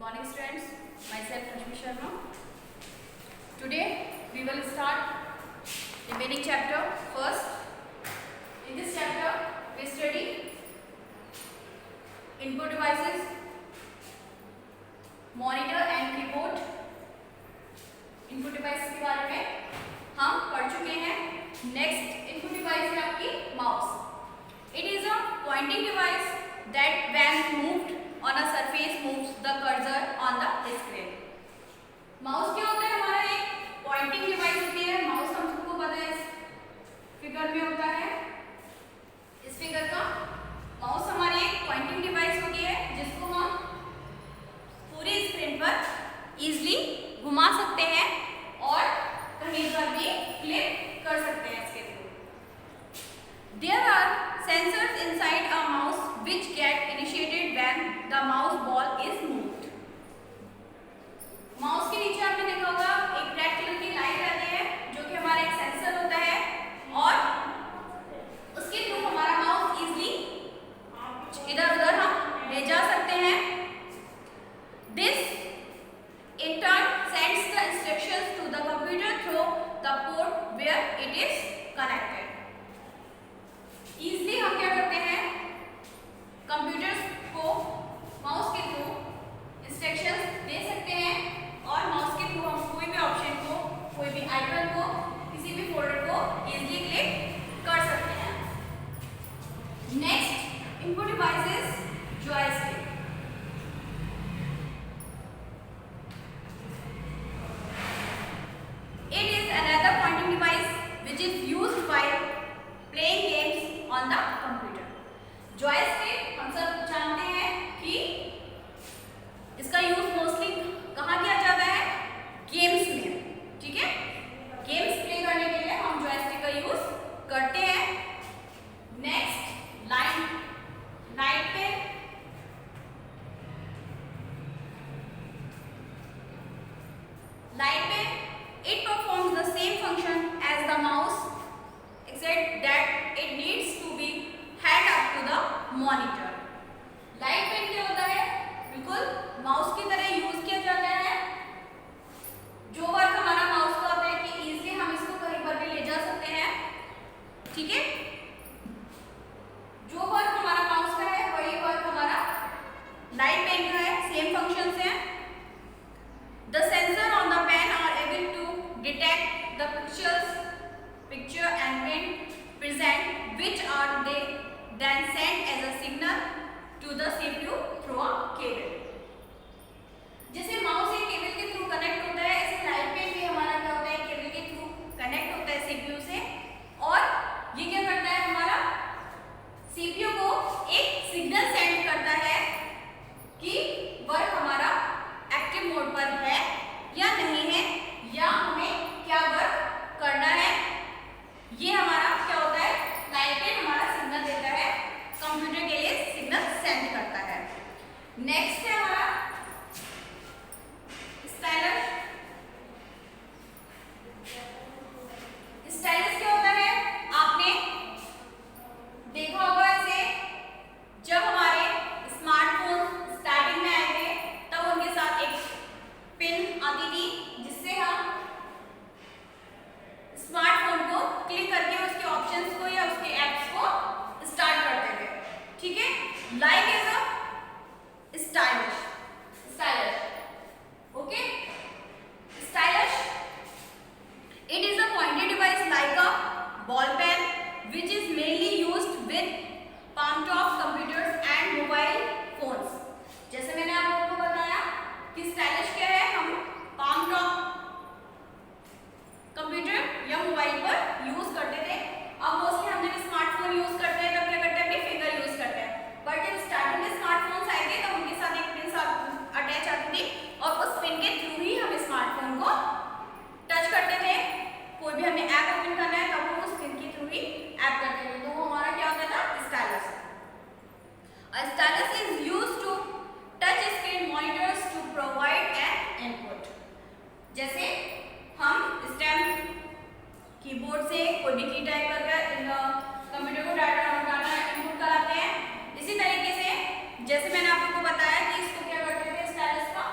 morning students, myself Rashmi Sharma. Today we will start remaining chapter first. In this chapter we study input devices, monitor and keyboard. Input device के बारे में हम पढ़ चुके हैं. Next input device है आपकी mouse. It is a pointing device that when moved on a surface moves the cursor on the screen. Mouse क्या होता है? हमारा एक पॉइंटिंग डिवाइस होती है. माउस हम सबको पता है इस फिगर में होता है. इस फिगर का माउस हमारी एक पॉइंटिंग डिवाइस होती है जिसको हम पूरी स्क्रीन पर इजीली घुमा सकते हैं और कहीं पर भी क्लिक कर सकते हैं इसके through. There are sensors inside a mouse which get initiated when the mouse ball is moved. Mouse के नीचे आपने देखा होगा एक रेड कलर की लाइट आती है जो कि हमारा एक सेंसर होता है और उसके थ्रू हमारा माउस इजीली इधर उधर हम ले जा सकते हैं. This in turn sends the instructions to the computer through the port where it is connected. Easily हम क्या करते हैं? कंप्यूटर्स को माउस के थ्रू इंस्ट्रक्शंस दे सकते हैं और माउस के थ्रू हम कोई भी ऑप्शन को, कोई भी आइकन को, किसी भी फोल्डर को इजीली क्लिक कर सकते हैं. Next input device is joystick. It is another pointing device which is used while playing games on the computer. Joystick हम सब जानते हैं कि इसका यूज मोस्टली कहाँ किया जाता है? गेम्स में. ठीक है, गेम्स प्ले करने के लिए हम जॉयस्टिक का यूज करते हैं. नेक्स्ट लाइट पे it performs the same function as the mouse except that it needs to be held up to the monitor. Light pen क्या होता है? बिल्कुल माउस की तरह यूज किया जाता है. जो वर्क हमारा माउस का होता है कि इजीली हम इसको कहीं पर भी ले जा सकते हैं. ठीक है, जो वर्क हमारा माउस का है वही वर्क हमारा लाइट पेन का है. सेम फंक्शंस हैं. The sensor on the pen are able to detect the picture and print present, which are they then sent as a signal to the CPU through a cable. जैसे mouse एक cable के through connect होता है, ऐसे light pen भी हमारा क्या होता है? केबल के थ्रू कनेक्ट होता है CPU से और ये क्या करता है? हमारा CPU को एक सिग्नल सेंड करता है कि वर्क हमारा एक्टिव मोड पर है या नहीं है, या हमें क्या वर्क करना है. ये हमारा क्या होता है? लाइट पेन हमारा सिग्नल देता है, कंप्यूटर के लिए सिग्नल सेंड करता है. नेक्स्ट है हमारा स्टाइलस. स्टाइलस क्या होता है? आपने देखा होगा इसे जब हमारे स्मार्टफोन स्टार्टिंग में आए थे तब उनके साथ एक पिन आती थी जिससे हम स्मार्टफोन को क्लिक करके उसके ऑप्शंस को या उसके एप्स को स्टार्ट करते थे. ठीक है, like is a stylus. Okay, stylus it is a pointed device like a ball pen which is mainly used with palm top computers and mobile phones. जैसे मैंने आप लोगों को बताया कि स्टाइलिश क्या है? हम पाम टॉप कंप्यूटर या मोबाइल पर यूज करते थे. अब मोस्टली हम जब स्मार्टफोन यूज करते हैं तब क्या करते हैं? अपनी फिंगर यूज करते हैं. बट जब स्टार्टिंग में स्मार्टफोन्स आए थे तब उनके साथ एक पिन अटैच आती थी और उस पिन के थ्रू ही हम स्मार्टफोन को टच करते थे. कोई भी हमें ऐप ओपन करना है तब हम उस पिन के थ्रू ही ऐप करते थे. तो वो हमारा क्या होता था? Stylus. A stylus is used to touch screen monitors to provide an input. जैसे हम स्टैम्प कीबोर्ड से कोई भी की टाइप करके कंप्यूटर को डाटा इनपुट कराते हैं. इसी तरीके से जैसे मैंने आप लोगों को बताया कि इसको क्या करते थे? स्टाइलस का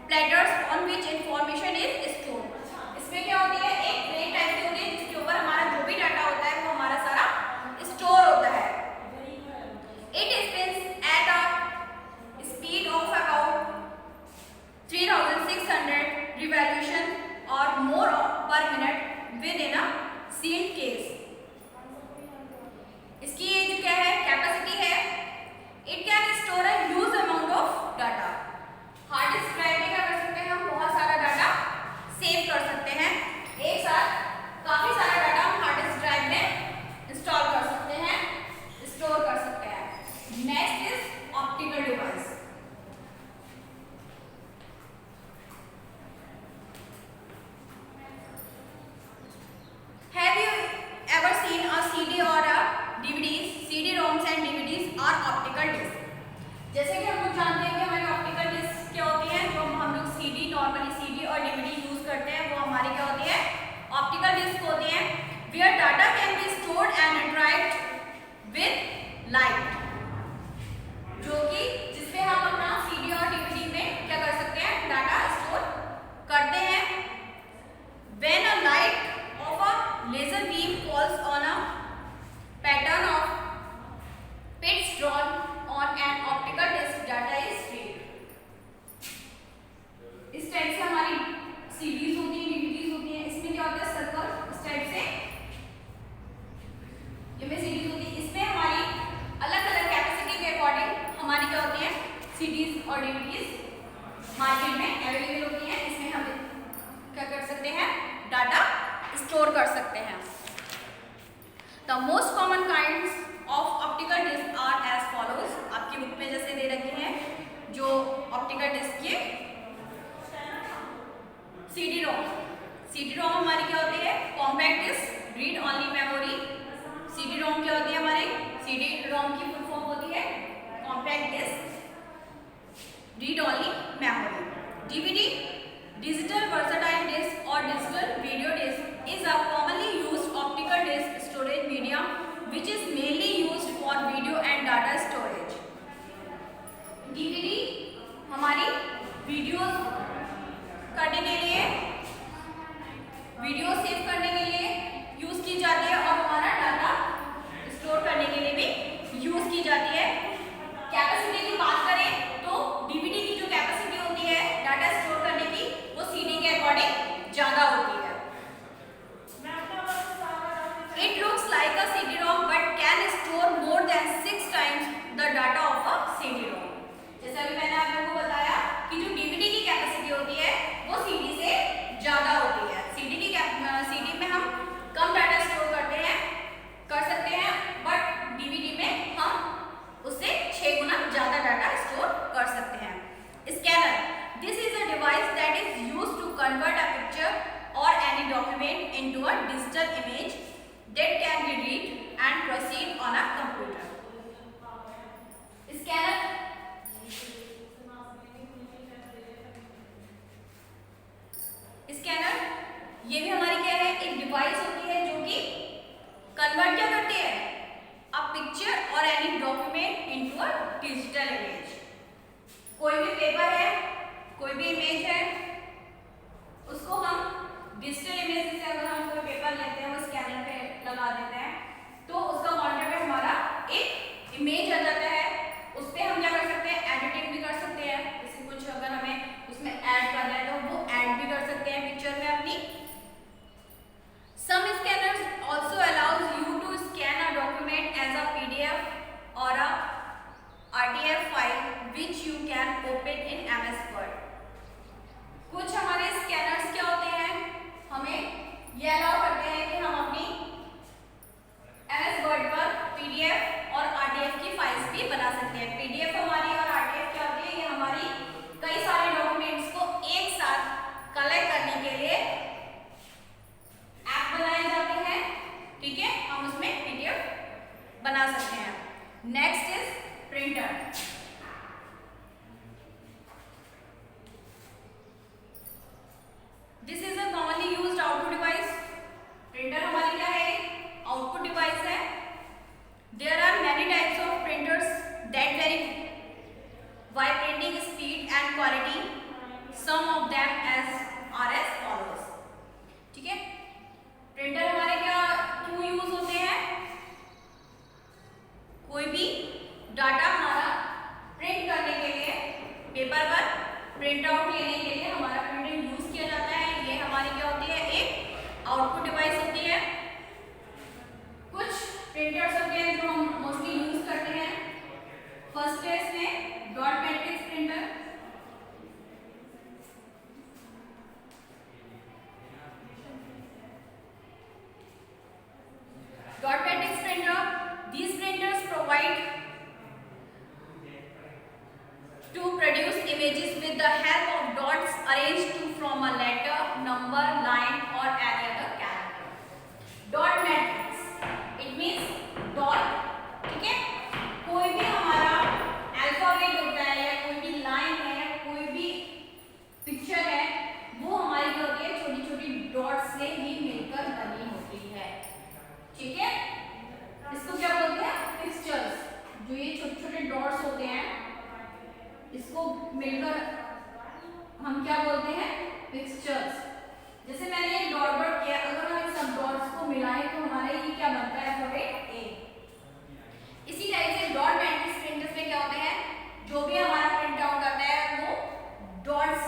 platters on which information is stored. इसमें क्या होती है, एक प्लेट टाइप की होती है जिसके ऊपर हमारा जो भी डाटा होता है वो हमारा सारा स्टोर होता है। It spins at a speed of about 3600 revolution or more per minute within a sealed case. इसकी ये जो क्या है कैपेसिटी है, it can store a huge amount of data. Hard disk drive में क्या कर सकते हैं, हम बहुत सारा डाटा सेव कर सकते हैं, एक साथ काफी सारा डाटा हम हार्ड डिस्क ड्राइव में इंस्टॉल कर सकते हैं, स्टोर कर सकते हैं। Next is optical device. Have you ever seen a CD or a DVDs? CD-ROMs and DVDs are optical disc। जैसे कि हम लोग जानते हैं कि हमारी ऑप्टिकल डिस्क क्या होती है, जो हम लोग CD नॉर्मली CD और DVD यूज करते हैं वो हमारी क्या होती है, ऑप्टिकल डिस्क होती है। where data can be stored and interact with light, जो कि जिसमें हम अपना CD और DVD में क्या कर सकते हैं, डाटा स्टोर करते हैं। when a light of a laser beam falls on a pattern of pits drawn on an optical disc, data is read। इस टाइप से हमारी सीडीज होती है, डीवीडीज होती है, इसमें क्या होता है सर्कल, इस टाइप से ये में सीडीज होती है, इसमें हमारी अलग अलग कैपेसिटी के अकॉर्डिंग हमारी क्या होती है सीडीज और डीवीडीज मार्केट में अवेलेबल होती है। इसमें हम क्या कर सकते हैं, डाटा स्टोर कर सकते हैं। The most common kinds of optical disc are as follows. आपकी बुक में जैसे दे रखे हैं जो ऑप्टिकल डिस्क के CD-ROM। CD-ROM हमारी क्या होती है, compact disc read only memory. CD-ROM क्या होती है, हमारी CD-ROM की फुल फॉर्म होती है compact disc read only memory. DVD digital versatile disc or digital video disc is a commonly used optical disc storage medium which is mainly used for video and data storage। DVD हमारी videos करने के लिए, video save करने के लिए use की जाती है और हमारा डाटा स्टोर करने के लिए भी यूज की जाती है। कैपेसिटी की बात करें तो DVD की जो कैपेसिटी होती है डाटा स्टोर करने की वो CD के अकॉर्डिंग ज्यादा होती है। It looks like a CD-ROM but can store more than 6 times the data of a CD-ROM। जैसे अभी मैंने आप लोगों को बताया कि जो DVD की कैपेसिटी होती है वो CD से ज्यादा होती है। CD में हम कम डाटा स्टोर कर सकते हैं, बट DVD में हम उससे 6 गुना ज्यादा डाटा स्टोर कर सकते हैं। Scanner, this is a device that is used to convert a picture or any document into a digital image that can be read and proceed on a computer। Scanner ये भी हमारी क्या है, एक device होती है जो कि कन्वर्ट क्या करती है, अ picture or any document into a digital image. कोई भी पेपर है, कोई भी इमेज है, उसको हम डिजिटल इमेज से अगर हम कोई पेपर लेते हैं वो स्कैनर पे लगा देते हैं तो उसका मॉनिटर पे हमारा एक इमेज आ जाता है। उस पे हम क्या कर सकते हैं, एडिटिंग भी कर सकते हैं। जैसे कुछ अगर हमें उसमें ऐड करना है तो वो ऐड भी कर सकते हैं पिक्चर में अपनी। Some scanners also allows you to scan a document as a PDF or a RTF file which you can open in MS Word। कुछ हमारे स्कैनर्स क्या होते हैं, हमें ये अलाउ करते हैं कि हम अपनी MS Word पर PDF और RTF की फाइल्स भी बना सकते हैं। PDF हमारी और RTF क्या होती है, ये हमारी कई सारे डॉक्यूमेंट्स को एक साथ कलेक्ट करने के लिए ऐप बनाए जाते हैं। ठीक है, हम उसमें PDF बना सकते हैं। Next is printer. This is a commonly used output device. Printer हमारी क्या है, आउटपुट डिवाइस है। There are many types of printers that very by printing speed and quality। Some of them are as followers. ठीक है, printer हमारे क्या क्यों use होते हैं? कोई भी डाटा हमारा प्रिंट करने के लिए, पेपर पर प्रिंट आउट लेने के लिए हमारा प्रिंटर यूज किया जाता है। ये हमारी क्या होती है? एक आउटपुट डिवाइस होती है। कुछ प्रिंटर्स होते हैं जो हम मोस्टली यूज करते हैं। फर्स्ट है इसमें dot matrix printer. Dot matrix printer, these printers provide to produce images with the help of dots arranged to from a letter, number, line or any other character. Dot matrix, it means dot, ठीक है? कोई भी हमारा alphabet होता है या कोई भी लाइन है, कोई भी पिक्चर है, वो हमारी क्या होती है? छोटी छोटी डॉट्स से ही मिलकर बनी होती है। ठीक है, इसको क्या बोलते हैं? पिक्चर्स। जो ये छोटे छोटे डॉट्स होते हैं, इसको मिलकर हम क्या बोलते हैं? पिक्चर्स। जैसे मैंने ये डॉट डॉट किया, अगर हम इन सब डॉट्स को मिलाएं तो हमारा ये क्या बनता है? अल्फाबेट ए। इसी तरह से डॉट मैट्रिक्स प्रिंटर्स में क्या होते हैं? जो भी हमारा प्रिंट आउट आता है वो डॉट्स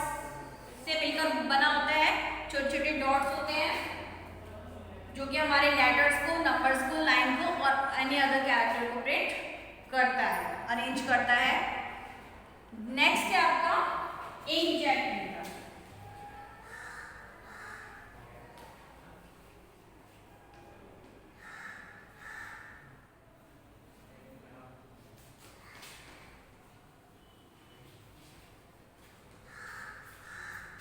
से मिलकर बना होता है। छोटे छोटे डॉट्स होते हैं जो कि हमारे लेटर्स को, नंबर्स को, लाइन को और एनी अदर कैरेक्टर को प्रिंट करता है, अरेंज करता है। नेक्स्ट है आपका inkjet printer.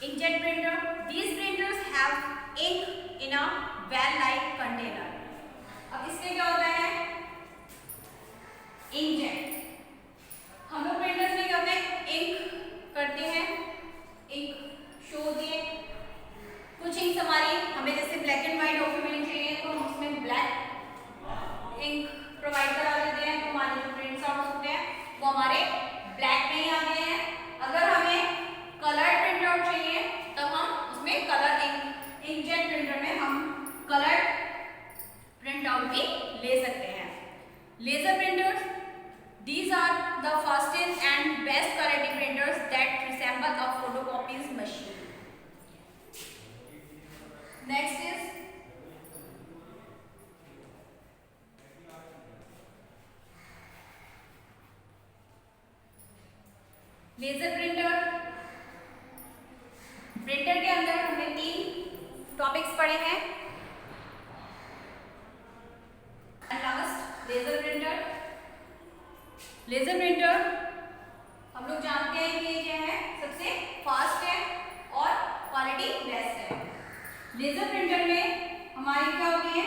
Inkjet printer. These printers have ink in a well-like container. अब इसमें क्या होता है? इंकजेट। हम लोग प्रिंटर्स में क्या होता है? इंक करते हैं, इंक शो होती है। कुछ इंक हमारी हमें जैसे ब्लैक एंड व्हाइट डॉक्यूमेंट चाहिए तो हम उसमें ब्लैक इंक प्रोवाइड करा देते हैं, तो हमारे जो प्रिंट्स आउट होते हैं वो हमारे ब्लैक में ही आते हैं। अगर हमें कलर प्रिंट आउट चाहिए तब हम उसमें कलर इंकजेट प्रिंटर में हम कलर प्रिंट आउट भी ले सकते हैं। Laser printers, these are the fastest and best quality printers that resemble a photocopying machine. Next is laser printer. Printer के अंदर हमने 3 टॉपिक्स पढ़े हैं। Last laser printer. Laser printer हम लोग जानते हैं कि ये क्या है? सबसे फास्ट है और क्वालिटी बेस्ट है। लेजर प्रिंटर में हमारी क्या होती है?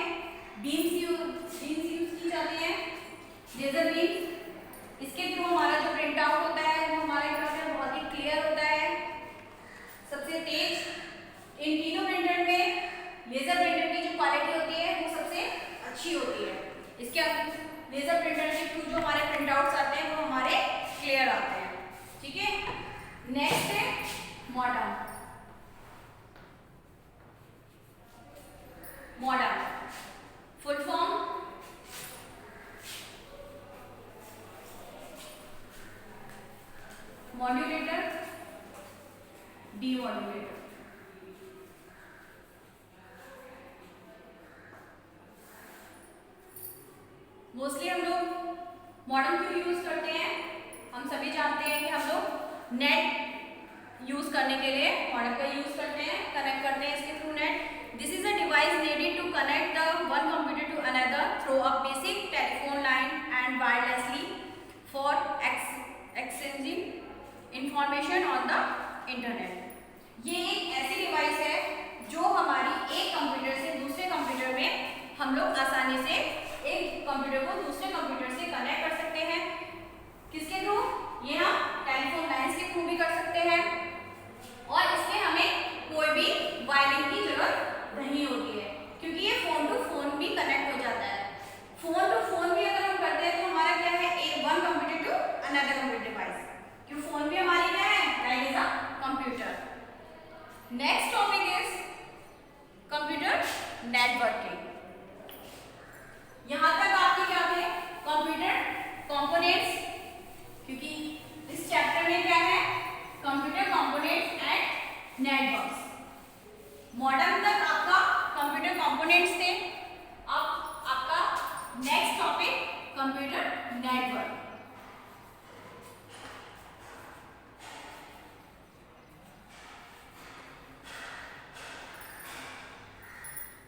बीम्स यूज की जाती है, लेजर बीम्स। इसके थ्रू हमारा जो प्रिंट आउट होता है वो हमारे प्रिंटर बहुत ही क्लियर होता है, सबसे तेज। इन तीनों प्रिंटर में लेजर प्रिंटर की जो क्वालिटी होती है वो सबसे अच्छी होती है। इसके लेजर प्रिंटर के थ्रू जो हमारे प्रिंट आउट्स आते हैं वो हमारे क्लियर आते हैं। ठीक है, नेक्स्ट है modern. Modern full form modulator, demodulator. Mostly हम लोग मॉडर्न क्यों यूज करते हैं? हम सभी जानते हैं कि हम लोग नेट यूज करने के लिए मॉडर्न का यूज करते हैं, कनेक्ट करते हैं इसके through net. This is a device needed to connect the one computer to another through a basic telephone line and wirelessly for exchanging information on the internet. ये एक ऐसी डिवाइस है जो हमारी एक कंप्यूटर से दूसरे कंप्यूटर में हम लोग आसानी से एक कंप्यूटर को दूसरे कंप्यूटर से कनेक्ट कर सकते हैं। किसके थ्रू? ये हम टेलीफोन लाइंस के थ्रू भी कर सकते हैं और इसमें हमें कोई भी वायरिंग की जरूरत नहीं होती है क्योंकि ये फोन टू फोन भी कनेक्ट हो जाता है। फोन टू फोन भी अगर हम करते हैं तो हमारा क्या है? One computer to another computer device. क्यों? फोन भी हमारी क्या है? Like is a computer. Next topic is computer networking. यहां तक आपके क्या थे? कंप्यूटर कंपोनेंट्स, क्योंकि इस चैप्टर में क्या है? Computer components and networks. Modern तक आपका कंप्यूटर कंपोनेंट्स थे। अब आपका next topic computer network.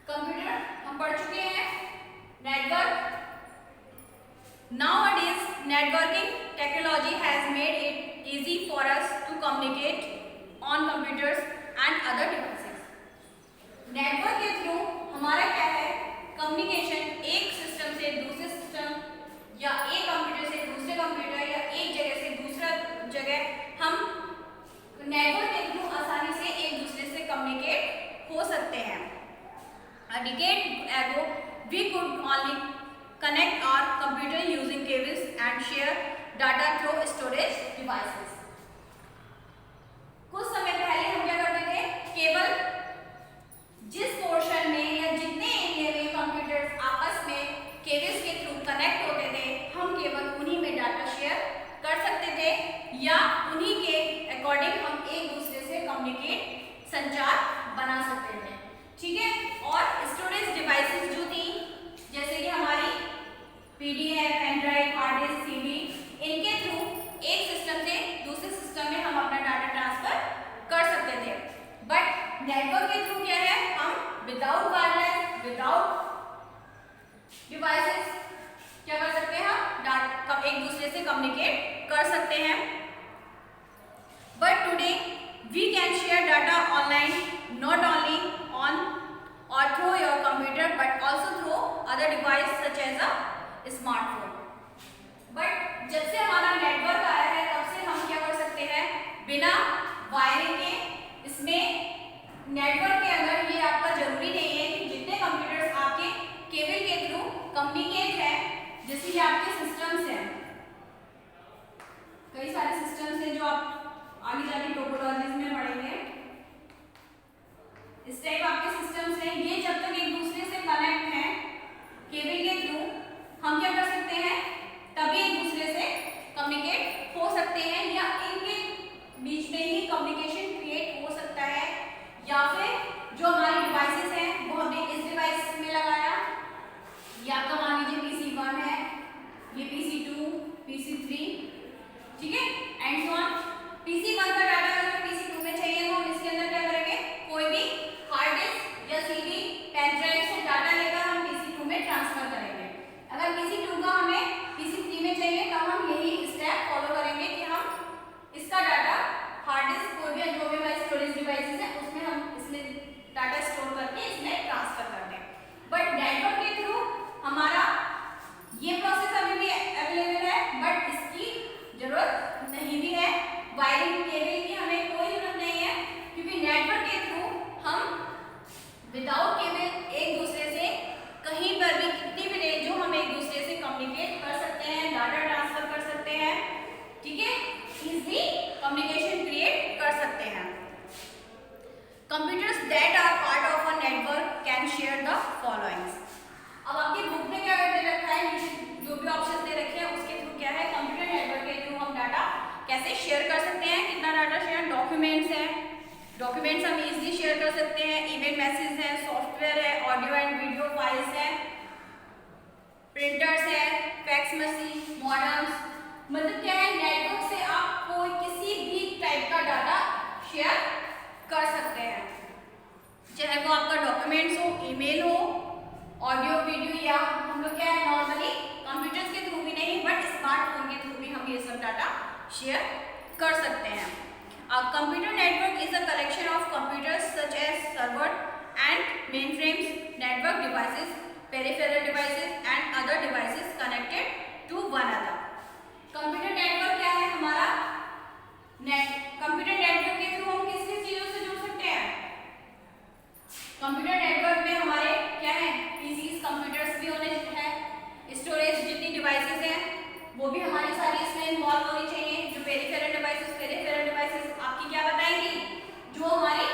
Computer हम पढ़ चुके हैं। Network, nowadays networking technology has made it easy for us to communicate on computers and other devices. Network के थ्रू हमारा क्या है? कम्युनिकेशन एक सिस्टम से दूसरे सिस्टम या एक कंप्यूटर से दूसरे कंप्यूटर या एक जगह से दूसरा जगह हम नेटवर्क के थ्रू आसानी से एक दूसरे से कम्युनिकेट हो सकते हैं। A decade ago, we could only connect our computer using cables and share data through storage devices. कुछ समय पहले हम क्या करते थे? केवल जिस पोर्शन में या जितने एरिया में कंप्यूटर्स आपस में केबल्स के थ्रू कनेक्ट होते थे, हम केवल उन्हीं में डाटा शेयर कर सकते थे या उन्हीं के अकॉर्डिंग हम एक दूसरे से कम्युनिकेट संचार बना सकते थे। ठीक है। और स्टोरेज डिवाइसेस जो थी, जैसे कि हमारी PDF, pendrive, hard disk, CD, इनके थ्रू एक सिस्टम से दूसरे सिस्टम में हम अपना डाटा ट्रांसफर कर सकते थे। बट नेटवर्क के थ्रू क्या है? हम विदाउट वायरलेस, विदाउट डिवाइसेस क्या कर सकते हैं? हम एक दूसरे से कम्युनिकेट कर सकते हैं। But today we can share data online, not only on or through your computer but also through other device such as a smartphone. But जब से हमारा नेटवर्क आया है तब से हम क्या कर सकते हैं? बिना वायरिंग के, इसमें नेटवर्क के अंदर ये आपका जरूरी नहीं है कि जितने कंप्यूटर्स आपके केबल के थ्रू कम्युनिकेट है, जैसे कि आपके सिस्टम्स हैं, कई सारे सिस्टम्स हैं जो आप आगे जाके टोपोलॉजीज में पढ़ेंगे। इस टाइप आपके सिस्टम्स हैं, ये जब तक एक दूसरे से कनेक्ट हैं केबल के थ्रू, हम क्या कर सकते हैं? तभी एक दूसरे से कम्युनिकेट हो सकते हैं या इनके बीच में ही कम्युनिकेशन क्रिएट हो सकता है। या फिर जो हमारी डिवाइसेस हैं वो हमने इस डिवाइस में लगाया, या आपका मान लीजिए PC1 है, ये PC2, PC3, ठीक है, एंड सो ऑन। PC1 का डाटा अगर PC2 में चाहिए तो हम इसके अंदर क्या करेंगे? कोई भी हार्ड डिस्क या सीडी, पेन ड्राइव से डाटा लेकर हम PC2 में ट्रांसफर करेंगे। अगर PC2 का हमें PC3 में चाहिए तो हम यही स्टेप फॉलो करेंगे कि हम इसका डाटा हार्ड डिस्क कोई भी जो भी हमारे स्टोरेज डिवाइसेस है उसमें हम इसमें डाटा स्टोर करके इसमें ट्रांसफर कर दें। बट नेटवर्क के थ्रू हमारा ये प्रोसेस अभी भी अवेलेबल है, बट इसकी जरूरत नहीं भी है। वायरिंग केबल की हमें कोई जरूरत नहीं है, क्योंकि नेटवर्क के थ्रू हम विदाउट केबल एक दूसरे से कहीं पर भी कितनी भी रेंज हो हम एक दूसरे से कम्युनिकेट कर सकते हैं, डाटा ट्रांसफर कर सकते हैं। ठीक है, इजीली कम्युनिकेशन क्रिएट कर सकते हैं। Computers that are part of a network can share the followings. अब आपकी बुक में क्या करके रखा है? जो भी ऑप्शन दे रखे हैं उसके थ्रू क्या है? कंप्यूटर नेटवर्क के थ्रू हम डाटा कैसे शेयर कर सकते हैं? कितना डाटा शेयर? डॉक्यूमेंट्स है, डॉक्यूमेंट्स हम इजीली शेयर कर सकते हैं, ईमेल मैसेज है, सॉफ्टवेयर है, ऑडियो एंड वीडियो फाइल्स है, प्रिंटर्स है, फैक्स मशीन, मॉडेम्स। मतलब क्या है? नेटवर्क से आप कोई किसी भी टाइप का डाटा शेयर कर सकते हैं, चाहे वो आपका डॉक्यूमेंट्स हो, ईमेल हो, ऑडियो वीडियो, या हम लोग क्या है नॉर्मली कंप्यूटर्स के थ्रू भी नहीं बट स्मार्टफोन के थ्रू भी हम ये सब डाटा शेयर कर सकते हैं। A computer network is a collection of computers such as server and mainframes, network devices, peripheral devices and other devices connected to one another. Computer network क्या है? हमारा कंप्यूटर नेटवर्क के थ्रू हम किस किस चीजों से जुड़ सकते हैं? कंप्यूटर नेटवर्क में हमारे क्या है? पीसीज, कंप्यूटर्स भी होने हैं, स्टोरेज जितनी डिवाइसेस हैं वो भी हमारी सारी इसमें इन्वॉल्व होनी चाहिए। जो पेरिफेरल डिवाइसेस आपकी क्या बताएंगी? जो हमारी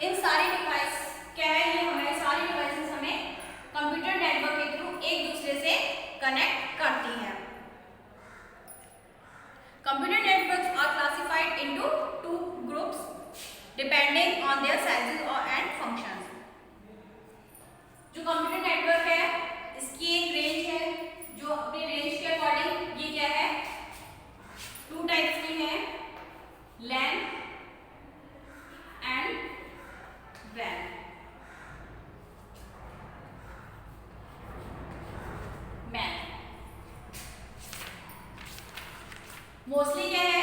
इन सारी डिवाइस क्या है, ये हमें सारी डिवाइसेस हमें कंप्यूटर नेटवर्क के थ्रू एक दूसरे से कनेक्ट करती हैं। Computer networks are classified into 2 groups depending on their sizes और एंड फंक्शंस। जो कंप्यूटर नेटवर्क है इसकी एक रेंज है, जो अपने रेंज के अकॉर्डिंग ये क्या है 2 टाइप्स की है, लैन एंड वैन। मोस्टली क्या है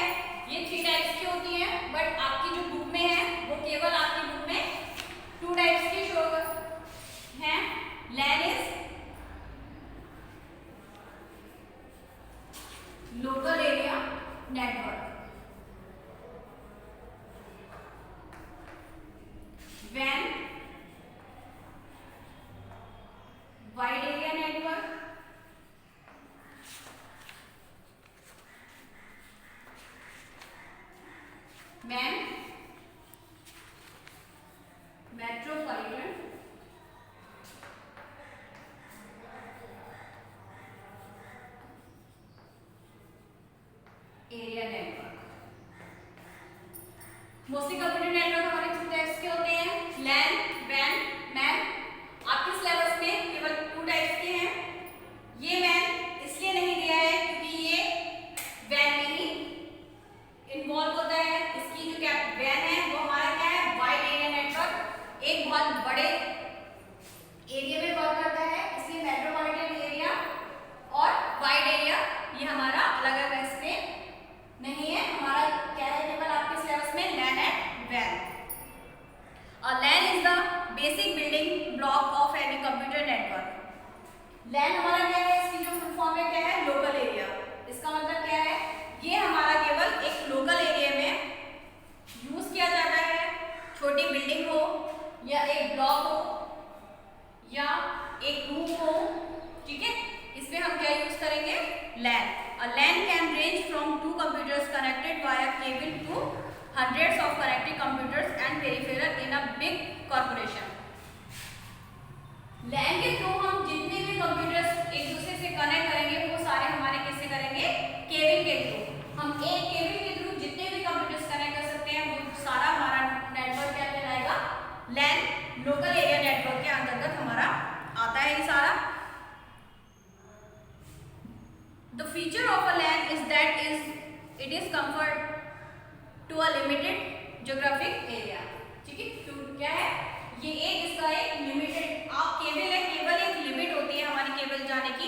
ये 3 टाइप्स की होती है, बट आपकी जो बुक में है वो केवल आपकी बुक में 2 टाइप्स की शो है। LAN is local area network, वैन wide area network, MAN metropolitan area network. Mostly computer network हमारे 2 टाइप्स के होते हैं, लैन वैन मैन। आपके सिलेबस में केवल 2 टाइप्स के हैं। ये मैन इसलिए नहीं दिया है क्योंकि ये वैन में ही इन्वॉल्व होता है। इसकी जो क्या वैन है वो हमारा क्या है वाइड एरिया नेटवर्क, एक बहुत बड़े एरिया में वर्क करता है, इसलिए मेट्रोपॉलिटन एरिया और वाइड एरिया ये हमारा अलग अलग इसमें नहीं है। हमारा क्या है केवल आपके सिलेबस में लैन एंड वैन। और LAN is the basic building block of any computer network. LAN हमारा क्या है, इसकी जो फुल फॉर्म है क्या है लोकल एरिया। इसका मतलब क्या है, ये हमारा केवल एक लोकल एरिया में यूज किया जाता है। छोटी बिल्डिंग हो या एक ब्लॉक हो या एक रूम हो, ठीक है, इसमें हम क्या यूज करेंगे लैन। A LAN can range from 2 computers connected via cable to hundreds of connected computers and peripheral in a big corporation. LAN के थ्रू हम जितने भी कंप्यूटर्स एक दूसरे से कनेक्ट करेंगे वो सारे हमारे किससे करेंगे केबल के थ्रू। हम एक केबल के थ्रू जितने भी कंप्यूटर्स कनेक्ट कर सकते हैं वो सारा हमारा नेटवर्क क्या कहलाएगा LAN, लोकल एरिया नेटवर्क के अंतर्गत हमारा आता है ये सारा। The feature of a LAN is that it is confined to a limited geographic area, ठीक है। क्यों क्या है ये एक इसका एक लिमिटेड आप केबल है, केवल एक लिमिट होती है हमारी केबल जाने की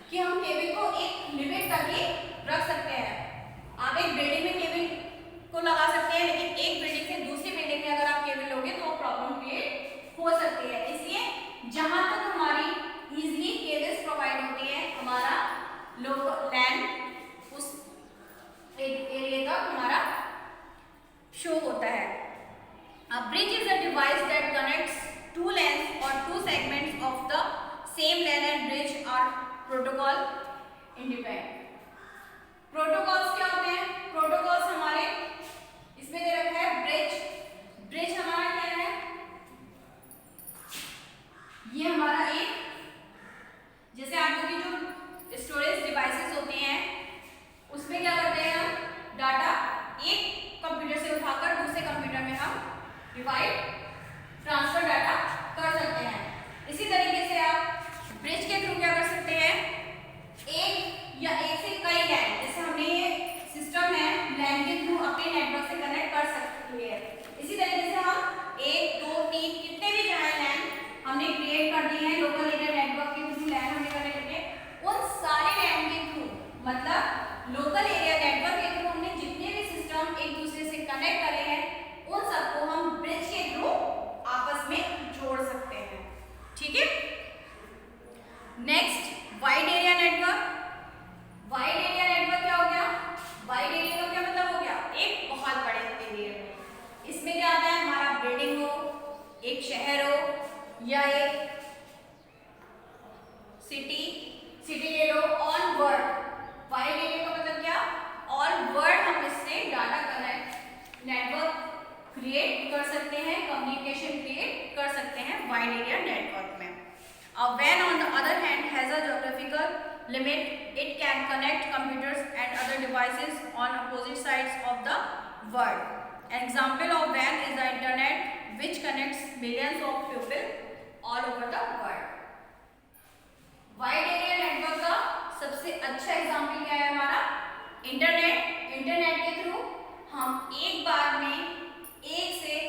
कि हम केबल को एक लिमिट तक ही रख सकते हैं। आप एक बिल्डिंग में केबल को लगा सकते हैं, लेकिन एक बिल्डिंग से दूसरी बिल्डिंग में अगर आप केबल लोगे तो प्रॉब्लम क्रिएट हो सकती है। इसलिए जहां तक हमारी इजीली केबल्स प्रोवाइड होती है हमारा लोकल लैन उस एरिया तक हमारा शो होता है। A bridge is a device that connects 2 LANs or 2 segments of the same LAN, and bridge are protocol independent. Protocols क्या होते हैं, प्रोटोकॉल्स हमारे इसमें दे रखा है ब्रिज। ब्रिज हमारा क्या है, ये हमारा एक जैसे आप लोग की जो स्टोरेज डिवाइसेस होते हैं उसमें क्या करते हैं हम डाटा एक कंप्यूटर से उठाकर दूसरे कंप्यूटर में हम डिवाइड ट्रांसफर डाटा कर सकते हैं। इसी तरीके से आप ब्रिज के थ्रू क्या कर सकते हैं, एक या एक से कई लैन, जैसे हमने ये सिस्टम है लैन के थ्रू अपने नेटवर्क से कनेक्ट कर सकते हैं। इसी तरीके से हम 1 2 3 कितने भी चाहे लैन हमने क्रिएट कर दिए हैं लोकल एरिया नेटवर्क के थ्रू लैन हमने कनेक्ट करके उन सारे लैन के थ्रू मतलब लोकल एरिया नेटवर्क के थ्रू हमने जितने भी सिस्टम एक दूसरे से कनेक्ट करे हैं उन सबको हम ब्रिज के थ्रू आपस में जोड़ सकते हैं, ठीक है। Next wide area network. Wide area network क्या हो गया, वाइड एरिया का क्या मतलब हो गया एक बहुत बड़े एरिया में। इसमें क्या आता है हमारा बिल्डिंग हो, एक शहर हो या एक सिटी ले लो ऑन वर्ल्ड। वाइड एरिया का मतलब क्या वाइड एरिया नेटवर्क में। A WAN on the other hand has a geographical limit. It can connect computers and other devices on opposite sides of the world. An example of WAN is the internet, which connects millions of people all over the world. Wide area network का सबसे अच्छा example क्या है हमारा? Internet. Internet के through हम एक बार में एक से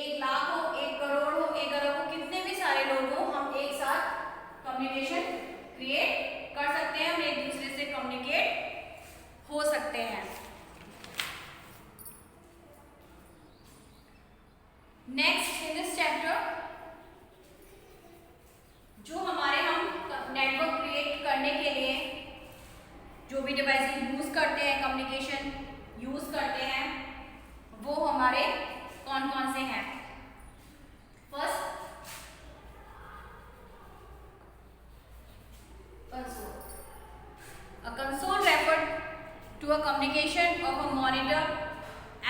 1 लाख हो, 1 करोड़ हो, 1 अरब हो, कितने भी सारे लोग हो, हम एक साथ कम्युनिकेशन क्रिएट कर सकते हैं, हम एक दूसरे से कम्युनिकेट हो सकते हैं। नेक्स्ट इन दिस चैप्टर, जो हमारे हम नेटवर्क क्रिएट करने के लिए जो भी डिवाइस यूज करते हैं, कम्युनिकेशन यूज करते हैं, वो हमारे कौन कौन से हैं? First, console. A console referred to a communication of a monitor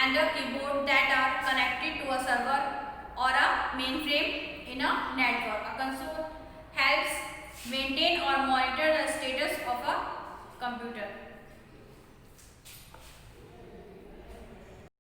and a keyboard that are connected to a server or a mainframe in a network. A console helps maintain or monitor the status of a computer.